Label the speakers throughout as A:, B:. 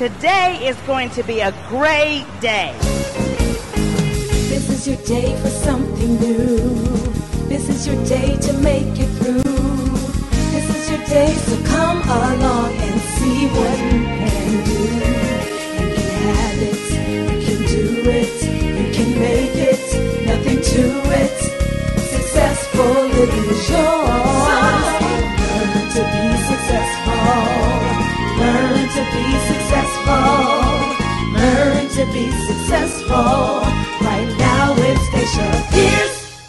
A: Today is going to be a great day.
B: This is your day for something new. This is your day to make it through. This is your day, so come along and see what you can do. You can have it, you can do it, you can make it, nothing to it. Successful living is yours. Learn to be successful. Learn to be successful. Learn to be successful. Right now with Stacia. Here's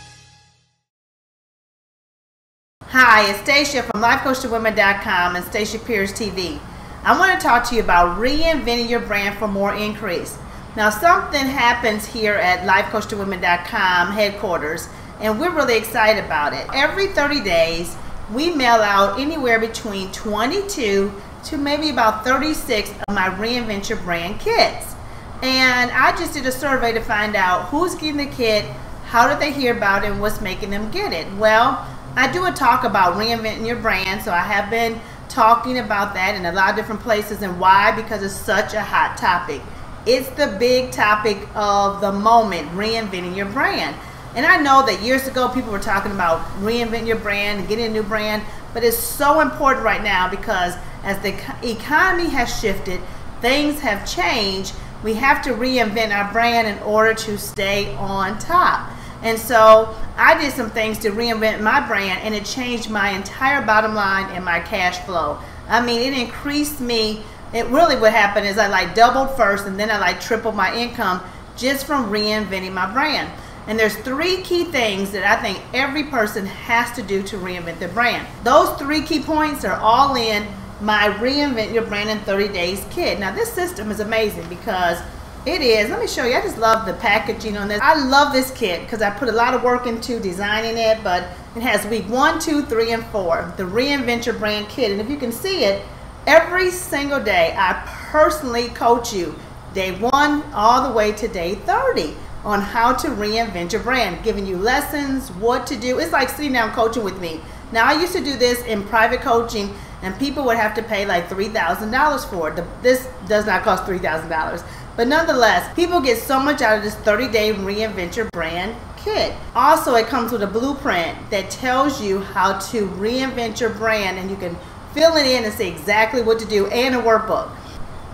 C: Hi, it's Stacia from LifeCoachToWomen.com and Stacia Pierce TV. I want to talk to you about reinventing your brand for more increase. Now, something happens here at LifeCoachToWomen.com headquarters, and we're really excited about it. Every 30 days, we mail out anywhere between 22 to maybe about 36 of my Reinvent Your Brand kits. And I just did a survey to find out who's getting the kit, how did they hear about it, and what's making them get it. Well, I do a talk about reinventing your brand, so I have been talking about that in a lot of different places. And why? Because it's such a hot topic. It's the big topic of the moment, reinventing your brand. And I know that years ago people were talking about reinventing your brand and getting a new brand, but it's so important right now because as the economy has shifted, things have changed. We have to reinvent our brand in order to stay on top. And so I did some things to reinvent my brand, and it changed my entire bottom line and my cash flow. I mean, it increased me. It really what happened is I doubled first, and then I tripled my income just from reinventing my brand. And there's 3 key things that I think every person has to do to reinvent their brand. Those 3 key points are all in my Reinvent Your Brand in 30 Days kit. Now, this system is amazing because it is, let me show you, I just love the packaging on this. I love this kit because I put a lot of work into designing it, but it has week 1, 2, 3, and 4, the Reinvent Your Brand kit. And if you can see it, every single day I personally coach you, day 1 all the way to day 30 on how to reinvent your brand, giving you lessons, what to do. It's like sitting down coaching with me. Now, I used to do this in private coaching, and people would have to pay like $3,000 for it. This does not cost $3,000. But nonetheless, people get so much out of this 30-day Reinvent Your Brand kit. Also, it comes with a blueprint that tells you how to reinvent your brand, and you can fill it in and see exactly what to do, and a workbook.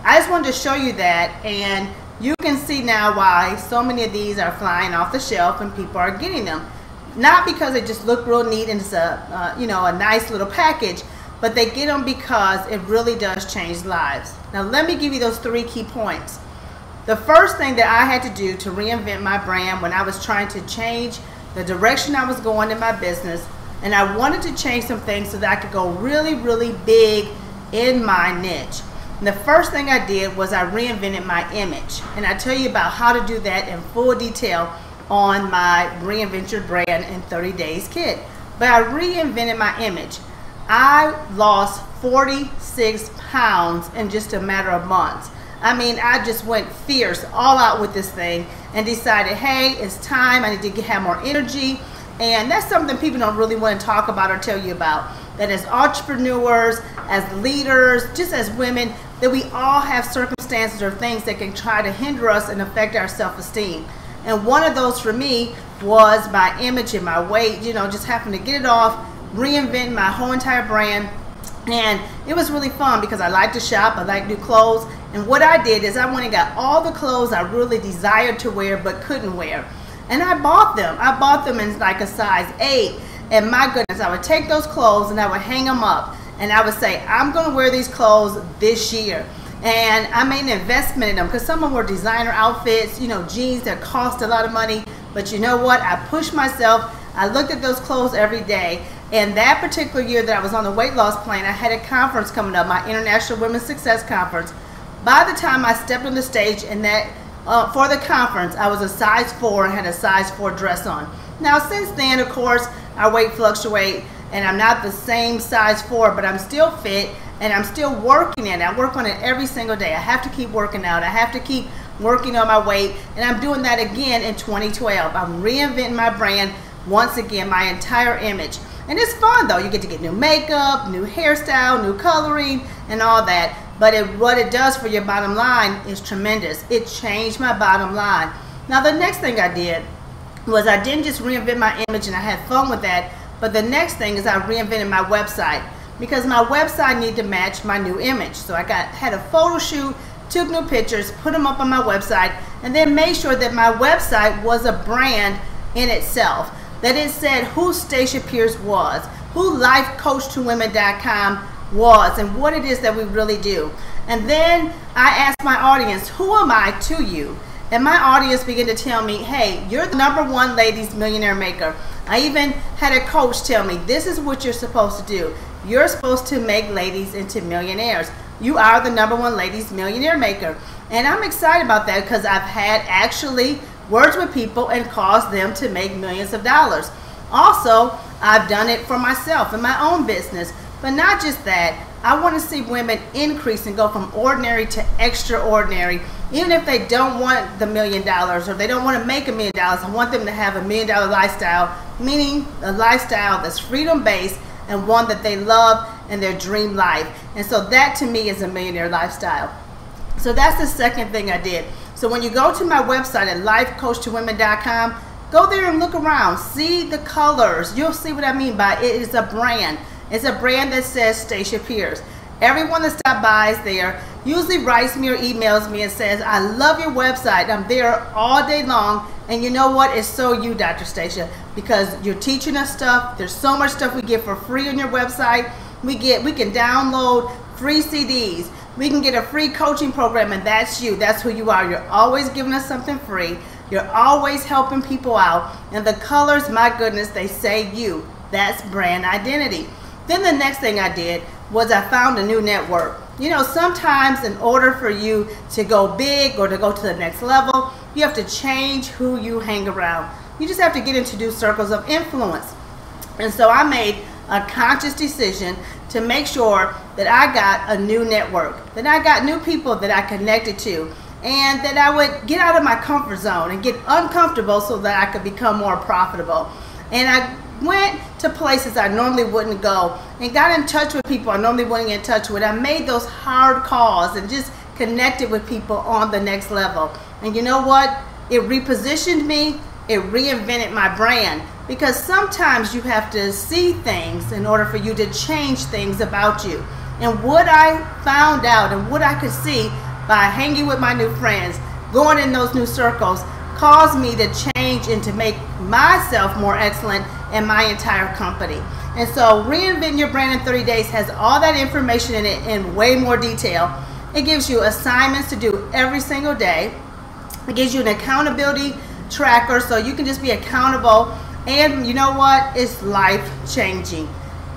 C: I just wanted to show you that, and you can see now why so many of these are flying off the shelf and people are getting them. Not because they just look real neat and it's a nice little package, but they get them because it really does change lives. Now, let me give you those 3 key points. The first thing that I had to do to reinvent my brand when I was trying to change the direction I was going in my business, and I wanted to change some things so that I could go really, really big in my niche. And the first thing I did was I reinvented my image. And I tell you about how to do that in full detail on my Reinvent Your Brand in 30 Days kit. But I reinvented my image. I lost 46 pounds in just a matter of months. I mean, I just went fierce, all out with this thing, and decided, hey, it's time. I need to have more energy. And that's something people don't really want to talk about or tell you about. That as entrepreneurs, as leaders, just as women, that we all have circumstances or things that can try to hinder us and affect our self-esteem. And one of those for me was my image and my weight, just having to get it off, reinvent my whole entire brand. And it was really fun because I like to shop, I like new clothes. And what I did is I went and got all the clothes I really desired to wear but couldn't wear. And I bought them. I bought them in like a size 8. And my goodness, I would take those clothes and I would hang them up. And I would say, I'm going to wear these clothes this year. And I made an investment in them because some of them were designer outfits, jeans that cost a lot of money. But you know what? I pushed myself. I looked at those clothes every day. And that particular year that I was on the weight loss plan, I had a conference coming up, my International Women's Success Conference. By the time I stepped on the stage and for the conference, I was a size 4 and had a size 4 dress on. Now, since then, of course, our weight fluctuates, and I'm not the same size 4, but I'm still fit, and I'm still working it. I work on it every single day. I have to keep working out. I have to keep working on my weight, and I'm doing that again in 2012. I'm reinventing my brand once again, my entire image. And it's fun though. You get to get new makeup, new hairstyle, new coloring, and all that. but what it does for your bottom line is tremendous. It changed my bottom line. Now the next thing I did was I didn't just reinvent my image and I had fun with that, but the next thing is I reinvented my website, because my website needed to match my new image. So I had a photo shoot, took new pictures, put them up on my website, and then made sure that my website was a brand in itself, that it said who Stacia Pierce was, who lifecoach2women.com was, and what it is that we really do. And then I asked my audience, who am I to you? And my audience began to tell me, hey, you're the #1 ladies millionaire maker. I even had a coach tell me, this is what you're supposed to do. You're supposed to make ladies into millionaires. You are the #1 ladies millionaire maker. And I'm excited about that, because I've had actually words with people and caused them to make millions of dollars. Also, I've done it for myself in my own business. But not just that, I want to see women increase and go from ordinary to extraordinary. Even if they don't want the $1 million or they don't want to make $1 million, I want them to have a $1 million lifestyle, meaning a lifestyle that's freedom-based and one that they love and their dream life. And so that to me is a millionaire lifestyle. So that's the second thing I did. So when you go to my website at lifecoach2women.com, go there and look around, see the colors. You'll see what I mean by it is a brand. It's a brand that says Stacia Pierce. Everyone that stops by there usually writes me or emails me and says, I love your website. I'm there all day long. And you know what? It's so you, Dr. Stacia, because you're teaching us stuff. There's so much stuff we get for free on your website. We can download free CDs. We can get a free coaching program, and that's you. That's who you are. You're always giving us something free. You're always helping people out. And the colors, my goodness, they say you. That's brand identity. Then the next thing I did was I found a new network. You know, sometimes in order for you to go big or to go to the next level, you have to change who you hang around. You just have to get into new circles of influence. And so I made a conscious decision to make sure that I got a new network, that I got new people that I connected to, and that I would get out of my comfort zone and get uncomfortable so that I could become more profitable. And I went to places I normally wouldn't go and got in touch with people I normally wouldn't get in touch with. I made those hard calls and just connected with people on the next level. And you know what? It repositioned me. It reinvented my brand, because sometimes you have to see things in order for you to change things about you. And what I found out and what I could see by hanging with my new friends, going in those new circles, caused me to change and to make myself more excellent and my entire company. And so Reinvent Your Brand in 30 Days has all that information in it in way more detail. It gives you assignments to do every single day. It gives you an accountability tracker so you can just be accountable. And you know what? It's life changing.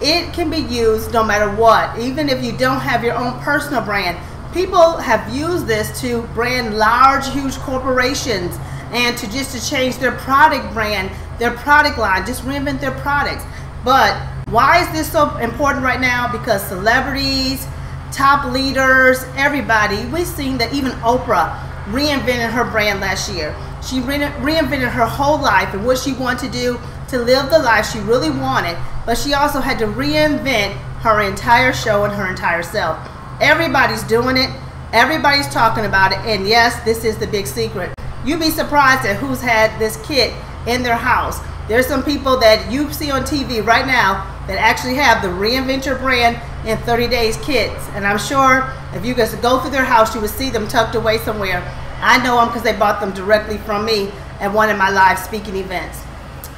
C: It can be used no matter what. Even if you don't have your own personal brand, people have used this to brand large, huge corporations and to change their product brand, their product line, just reinvent their products. But why is this so important right now? Because celebrities, top leaders, everybody, we've seen that even Oprah reinvented her brand last year. She reinvented her whole life and what she wanted to do to live the life she really wanted, but she also had to reinvent her entire show and her entire self. Everybody's doing it. Everybody's talking about it. And yes, this is the big secret. You'd be surprised at who's had this kit in their house. There's some people that you see on TV right now that actually have the Reinvent Your Brand in 30 Days kits. And I'm sure if you guys go through their house, you would see them tucked away somewhere. I know them because they bought them directly from me at one of my live speaking events.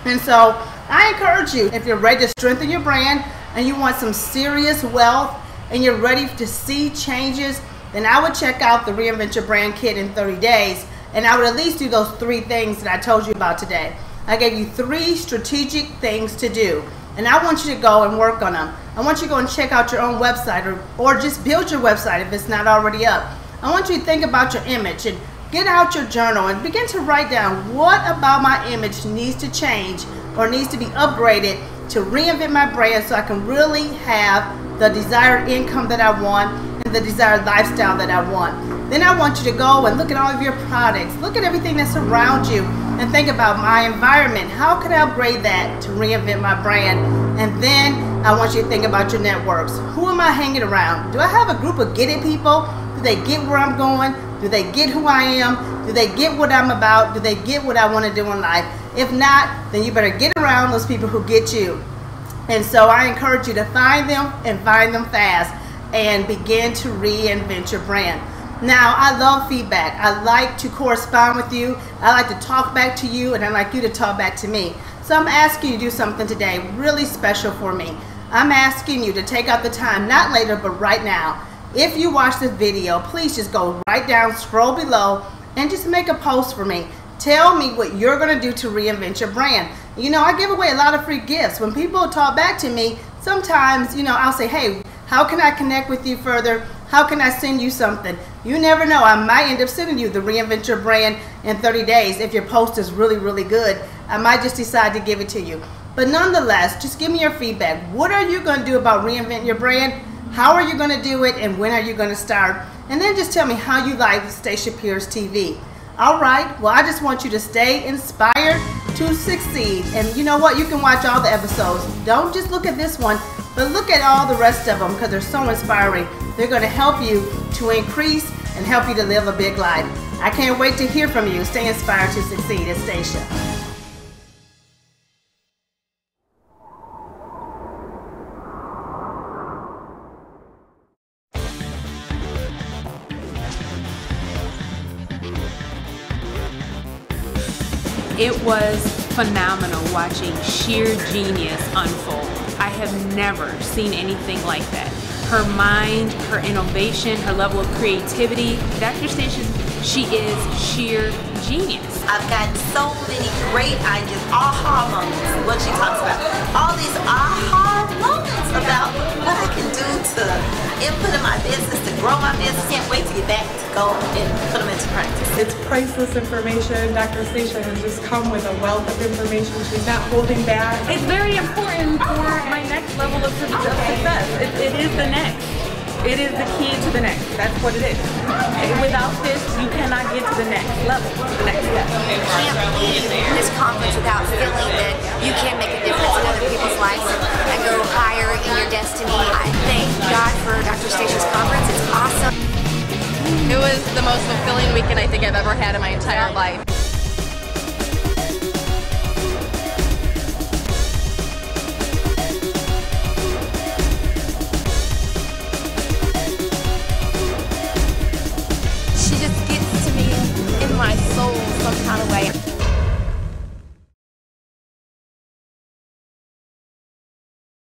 C: And so I encourage you, if you're ready to strengthen your brand and you want some serious wealth and you're ready to see changes, then I would check out the Reinvent Your Brand kit in 30 days. And I would at least do those 3 things that I told you about today. I gave you 3 strategic things to do. And I want you to go and work on them. I want you to go and check out your own website or just build your website if it's not already up. I want you to think about your image and get out your journal and begin to write down what about my image needs to change or needs to be upgraded to reinvent my brand so I can really have the desired income that I want and the desired lifestyle that I want. Then I want you to go and look at all of your products. Look at everything that's around you and think about my environment. How can I upgrade that to reinvent my brand? And then I want you to think about your networks. Who am I hanging around? Do I have a group of get-it people? Do they get where I'm going? Do they get who I am? Do they get what I'm about? Do they get what I want to do in life? If not, then you better get around those people who get you. And so I encourage you to find them and find them fast and begin to reinvent your brand. Now, I love feedback. I like to correspond with you. I like to talk back to you, and I like you to talk back to me. So I'm asking you to do something today really special for me. I'm asking you to take out the time, not later, but right now. If you watch this video, please just go right down, scroll below, and just make a post for me. Tell me what you're going to do to reinvent your brand. You know, I give away a lot of free gifts. When people talk back to me, sometimes, you know, I'll say, hey, how can I connect with you further? How can I send you something? You never know. I might end up sending you the Reinvent Your Brand in 30 days. If your post is really, really good, I might just decide to give it to you. But nonetheless, just give me your feedback. What are you going to do about reinventing your brand? How are you going to do it? And when are you going to start? And then just tell me how you like Stacia Pierce TV. All right. Well, I just want you to stay inspired to succeed. And you know what? You can watch all the episodes. Don't just look at this one, but look at all the rest of them because they're so inspiring. They're going to help you to increase and help you to live a big life. I can't wait to hear from you. Stay inspired to succeed. It's Stacia.
D: It was phenomenal watching sheer genius unfold. I have never seen anything like that. Her mind, her innovation, her level of creativity. Dr. Stacia, she is sheer genius.
E: I've gotten so many great ideas, aha moments, what she talks about. All these aha moments about what I can do to input in my business, to grow my business. Can't wait to get back to go and put them into practice.
F: It's priceless information. Dr. Stacia has just come with a wealth of information. She's not holding back.
D: It's very important for my next level of success. It is the next. It is the key to the next. That's what it is. Without this, you cannot get to the next level, the next step.
G: You can't leave this conference without feeling that you can make a difference in other people's lives and go higher in your destiny. I thank God for Dr. Stacia's conference. It's awesome.
H: It was the most fulfilling weekend I think I've ever had in my entire life.